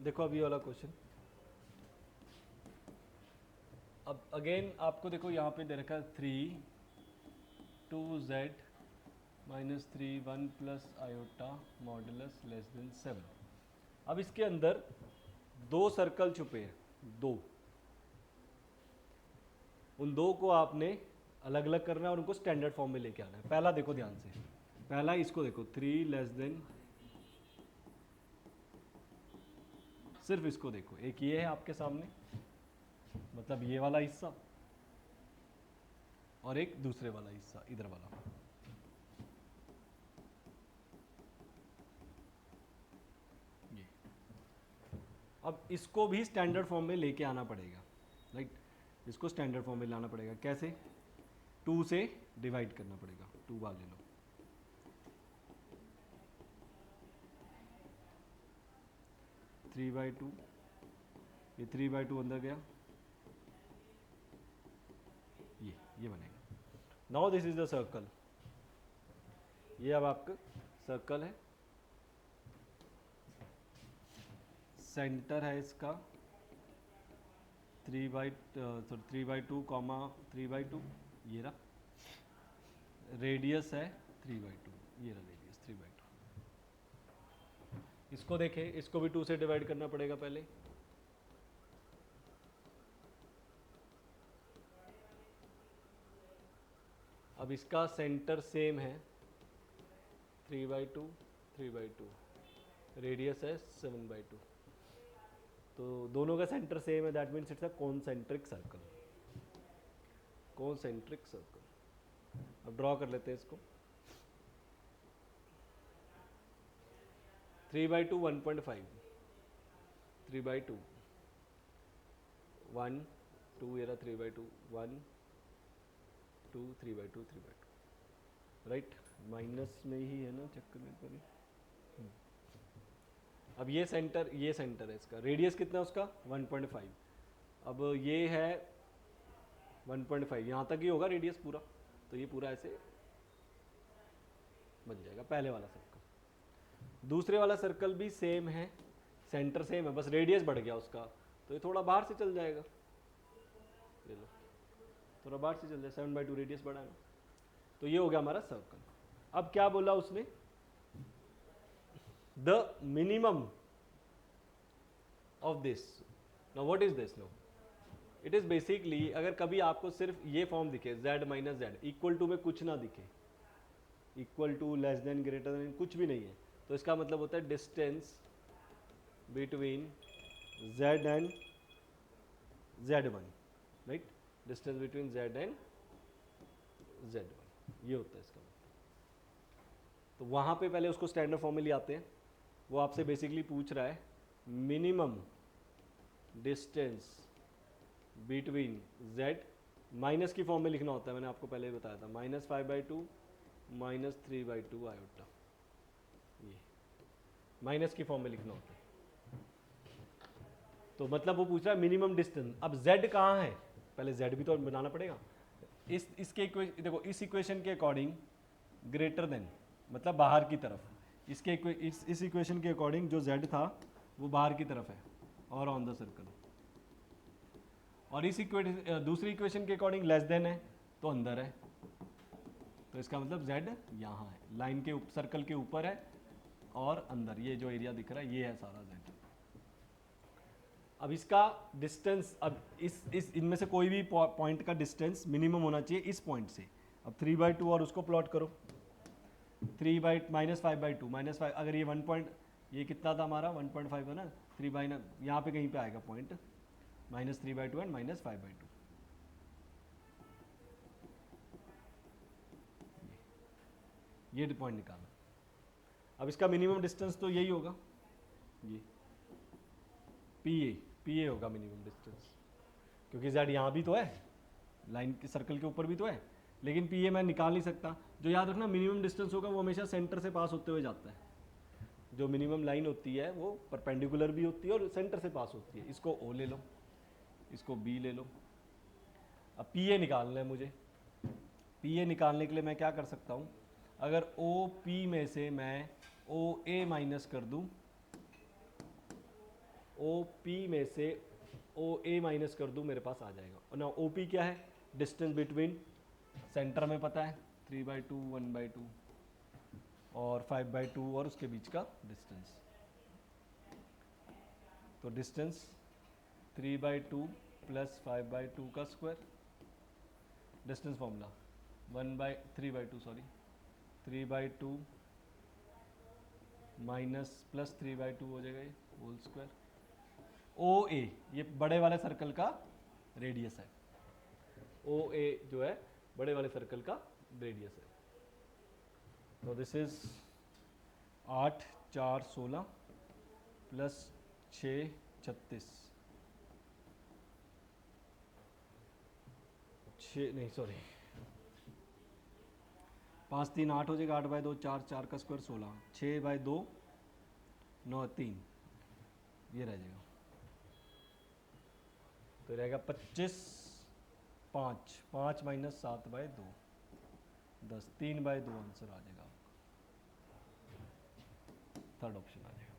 देखो अभी वाला क्वेश्चन, अब अगेन आपको देखो यहाँ पे दे रखा है 3 2z -3 1 + iota modulus less than 7। अब इसके अंदर दो सर्कल छुपे हैं, दो, उन दो को आपने अलग अलग करना है और उनको स्टैंडर्ड फॉर्म में लेके आना है। पहला देखो ध्यान से, पहला इसको देखो 3 लेस देन, सिर्फ इसको देखो, एक ये है आपके सामने, मतलब ये वाला हिस्सा, और एक दूसरे वाला हिस्सा इधर वाला। ये अब इसको भी स्टैंडर्ड फॉर्म में लेके आना पड़ेगा, राइट। इसको स्टैंडर्ड फॉर्म में लाना पड़ेगा, कैसे? 2 से डिवाइड करना पड़ेगा, 2 बार ले लो, थ्री बाई टू, ये 3/2 अंदर गया, ये बनेगा। Now this is the circle, ये अब आपका सर्कल है, सेंटर है इसका 3/2 कॉमा 3/2, ये रहा, रेडियस है 3/2, ये रहा रेडियस 3/2। इसको देखें, इसको भी 2 से डिवाइड करना पड़ेगा पहले, अब इसका सेंटर सेम है 3/2 3/2, रेडियस है 7/2, तो दोनों का सेंटर सेम है, that means it's a concentric circle, concentric circle. अब ड्रॉ कर लेते हैं इसको, 3/2 1.5, 3/2 1 2, ये रहा 3/2 1 2 3/2 3/2, राइट। माइनस में ही है ना, चेक करने पर ही। अब ये सेंटर है इसका, रेडियस कितना है उसका 1.5, अब ये है 1.5, यहाँ तक ही होगा रेडियस पूरा, तो ये पूरा ऐसे बन जाएगा पहले वाला सर्कल। दूसरे वाला सर्कल भी सेम है, सेंटर सेम है, बस रेडियस बढ़ गया उसका, तो ये थोड़ा बाहर से चल जाएगा, ले लो, थोड़ा बाहर से चल जाए, 7/2 रेडियस बढ़ा है ना, तो ये हो गया हमारा सर्कल। अब क्या बोला उसने, the minimum of this, now what is this, no it is basically, अगर कभी आपको सिर्फ ये फॉर्म दिखे z - z इक्वल टू में कुछ ना दिखे, equal to, less than, greater than, कुछ भी नहीं है, तो इसका मतलब होता है distance between z and z1, right, distance between z and z1, ये होता है इसका मतलब। तो वहां पे पहले उसको स्टैंडर्ड फॉर्म में ले आते हैं, वो आपसे बेसिकली पूछ रहा है minimum distance between z, minus की फॉर्म में लिखना होता है, मैंने आपको पहले ही बताया था, -5/2 -3/2 आयोटा, ये माइनस की फॉर्म में लिखना होता है। तो मतलब वो पूछ रहा है मिनिमम डिस्टेंस, अब z कहाँ है, पहले z भी तो बनाना पड़ेगा। इसके देखो, इस इक्वेशन के अकॉर्डिंग ग्रेटर देन मतलब बाहर की तरफ, इस इक्वेशन के अकॉर्डिंग जो z था वो बाहर की तरफ है और ऑन द सर्कल, और इस दूसरी इक्वेशन के अकॉर्डिंग लेस देन है तो अंदर है, तो इसका मतलब z यहाँ है, लाइन के सर्कल के ऊपर है और अंदर, ये जो एरिया दिख रहा है ये है सारा z। अब इसका डिस्टेंस, अब इस इनमें से कोई भी पॉइंट का डिस्टेंस मिनिमम होना चाहिए इस पॉइंट से। अब 3/2 और उसको प्लॉट करो, 5/2 -5, अगर ये 1 पॉइंट, ये कितना था हमारा 1.5 है ना, 3 ना यहाँ पे कहीं पे आएगा पॉइंट, -3/2 एंड -5/2, ये पॉइंट निकालना। अब इसका मिनिमम डिस्टेंस तो यही होगा, ये पी ए होगा मिनिमम डिस्टेंस, क्योंकि z यहाँ भी तो है, लाइन के सर्कल के ऊपर भी तो है, लेकिन पी ए मैं निकाल नहीं सकता। जो याद रखना, मिनिमम डिस्टेंस होगा वो हमेशा सेंटर से पास होते हुए जाता है, जो मिनिमम लाइन होती है वो परपेंडिकुलर भी होती है और सेंटर से पास होती है। इसको ओ ले लो, इसको बी ले लो। अब पी ए निकालना है मुझे, पी ए निकालने के लिए मैं क्या कर सकता हूँ, अगर ओ पी में से मैं ओ ए माइनस कर दूँ, ओ पी में से ओ ए माइनस कर दूँ, मेरे पास आ जाएगा। और ना ओ पी क्या है, डिस्टेंस बिटवीन सेंटर में पता है 3/2 1/2 और 5/2 और उसके बीच का डिस्टेंस। तो डिस्टेंस 3/2 प्लस 5/2 का square, distance formula 3/2 sorry 3/2 minus plus 3/2 हो जाएगा, ये होल स्क्वायर। ओ ए ये बड़े वाले सर्कल का रेडियस है, ओ ए जो है बड़े वाले सर्कल का रेडियस है। तो दिस इज 8 4 16 प्लस 6 36 नहीं सॉरी 5 3 8 हो जाएगा, 8/2 4 4 का स्क्वायर 16, 6/2 9 3 ये रह जाएगा। तो रहेगा 25 5 5 माइनस 7/2 10 3/2 आंसर आ जाएगा, थर्ड ऑप्शन आ जाएगा।